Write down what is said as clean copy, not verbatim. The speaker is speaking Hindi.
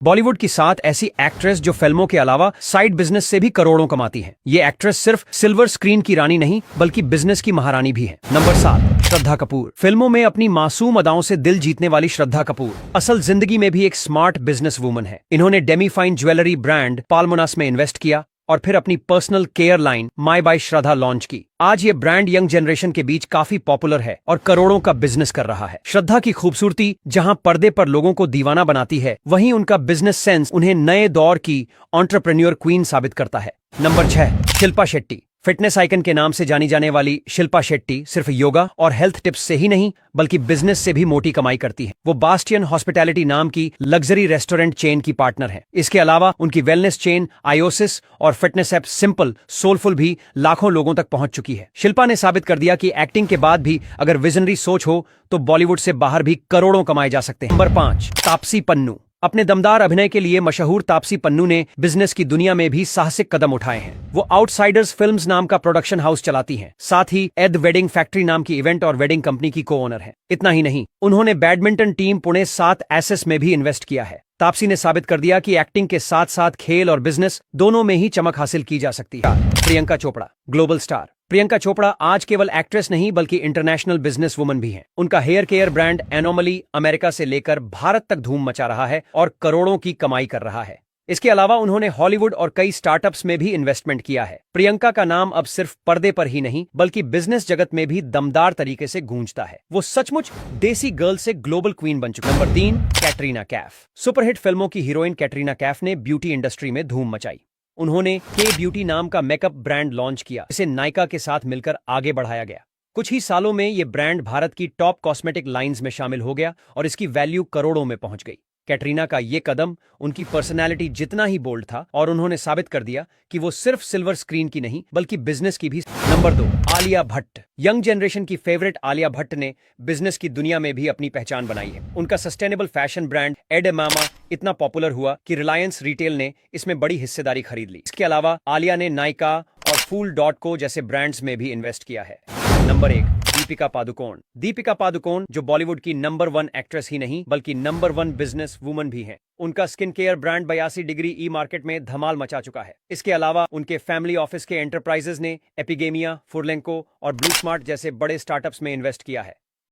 बॉलीवुड की 7 ऐसी एक्ट्रेस जो फिल्मों के अलावा साइड बिजनेस से भी करोड़ों कमाती हैं। ये एक्ट्रेस सिर्फ सिल्वर स्क्रीन की रानी नहीं बल्कि बिजनेस की महारानी भी है। नंबर 7, श्रद्धा कपूर। फिल्मों में अपनी मासूम अदाओं से दिल जीतने वाली श्रद्धा कपूर असल जिंदगी में भी एक स्मार्ट बिजनेस वूमन है। इन्होंने डेमी फाइन ज्वेलरी ब्रांड पाल्मोनास में इन्वेस्ट किया और फिर अपनी पर्सनल केयर लाइन माई बाय श्रद्धा लॉन्च की। आज ये ब्रांड यंग जनरेशन के बीच काफी पॉपुलर है और करोड़ों का बिजनेस कर रहा है। श्रद्धा की खूबसूरती जहां पर्दे पर लोगों को दीवाना बनाती है, वहीं उनका बिजनेस सेंस उन्हें नए दौर की एंटरप्रेन्योर क्वीन साबित करता है। Number 6, Shilpa Shetty. Fitness icon के नाम से जानी जाने वाली शिल्पा शेट्टी सिर्फ योगा और हेल्थ टिप्स से ही नहीं बल्कि बिजनेस से भी मोटी कमाई करती है। वो बास्टियन हॉस्पिटैलिटी नाम की लग्जरी रेस्टोरेंट चेन की पार्टनर है। इसके अलावा उनकी वेलनेस चेन आयोसिस और फिटनेस ऐप सिंपल सोलफुल भी लाखों लोगों तक पहुंच चुकी है। शिल्पा ने साबित कर दिया कि एक्टिंग के बाद भी अगर विजनरी सोच हो तो बॉलीवुड से बाहर भी करोड़ों कमाए जा सकते हैं। नंबर 5, तापसी पन्नू। अपने दमदार अभिनय के लिए मशहूर तापसी पन्नू ने बिजनेस की दुनिया में भी साहसिक कदम उठाए हैं। वो आउटसाइडर्स फिल्म्स नाम का प्रोडक्शन हाउस चलाती हैं। साथ ही एड वेडिंग फैक्ट्री नाम की इवेंट और वेडिंग कंपनी की को ओनर है। इतना ही नहीं, उन्होंने बैडमिंटन टीम पुणे 7 एसेस में भी इन्वेस्ट किया है। तापसी ने साबित कर दिया कि एक्टिंग के साथ साथ खेल और बिजनेस दोनों में ही चमक हासिल की जा सकती है। Priyanka Chopra, global star. प्रियंका चोपड़ा आज केवल एक्ट्रेस नहीं बल्कि इंटरनेशनल बिजनेस वुमन भी हैं। उनका hair care brand anomaly America से लेकर भारत तक धूम मचा रहा है और करोड़ों की कमाई कर रहा है। इसके अलावा उन्होंने हॉलीवुड और कई स्टार्टअप्स में भी इन्वेस्टमेंट किया है। प्रियंका का नाम अब सिर्फ पर्दे पर ही नहीं बल्कि बिजनेस जगत में भी दमदार तरीके से गूंजता है। वो सचमुच देसी गर्ल से ग्लोबल क्वीन बन चुकी। नंबर 3, कैटरीना कैफ। सुपरहिट फिल्मों की हीरोइन कैटरीना कैफ ने ब्यूटी इंडस्ट्री में धूम मचाई। उन्होंने के ब्यूटी नाम का मेकअप ब्रांड लॉन्च किया, इसे नायका के साथ मिलकर आगे बढ़ाया गया। कुछ ही सालों में ये ब्रांड भारत की टॉप कॉस्मेटिक लाइंस में शामिल हो गया और इसकी वैल्यू करोड़ों में पहुंच गई। कैटरीना का ये कदम उनकी पर्सनैलिटी जितना ही बोल्ड था और उन्होंने साबित कर दिया कि वो सिर्फ सिल्वर स्क्रीन की नहीं बल्कि बिजनेस की भी। Number 2, Alia Bhatt. Young generation की फेवरेट आलिया भट्ट ने बिजनेस की दुनिया में भी अपनी पहचान बनाई है। उनका सस्टेनेबल फैशन ब्रांड एडेमामा इतना पॉपुलर हुआ कि रिलायंस रिटेल ने इसमें बड़ी हिस्सेदारी खरीद ली। इसके अलावा आलिया ने नायका और फूल.co जैसे ब्रांड्स में भी इन्वेस्ट किया है। नंबर 1, दीपिका पादुकोण। दीपिका पादुकोण जो बॉलीवुड की नंबर 1 एक्ट्रेस ही नहीं बल्कि नंबर 1 बिजनेस वुमन भी हैं। उनका स्किन केयर ब्रांड 82 डिग्री ई मार्केट में धमाल मचा चुका है। इसके अलावा उनके फैमिली ऑफिस के एंटरप्राइजेज ने एपिगेमिया, फुरलेंको और ब्लू स्मार्ट जैसे बड़े स्टार्टअप्स में इन्वेस्ट किया है।